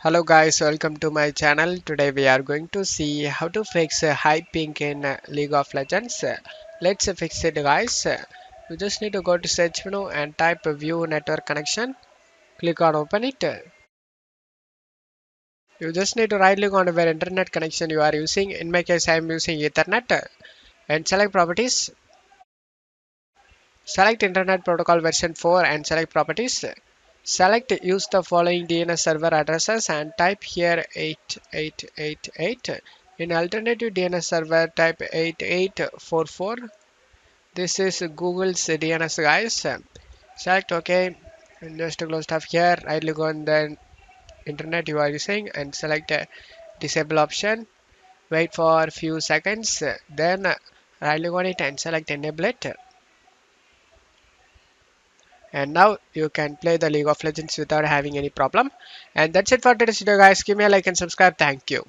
Hello guys, welcome to my channel. Today we are going to see how to fix high ping in League of Legends. Let's fix it guys. You just need to go to search menu and type view network connection. Click on open it. You just need to right click on where internet connection you are using. In my case I am using Ethernet and select properties. Select internet protocol version 4 and select properties. Select use the following DNS server addresses and type here 8888. In alternative DNS server type 8844. This is Google's DNS guys. Select OK and just close stuff here. Right click on the internet you are using and select disable option. Wait for a few seconds. Then right click on it and select enable it. And now you can play the League of Legends without having any problem. And that's it for today's video guys. Give me a like and subscribe. Thank you.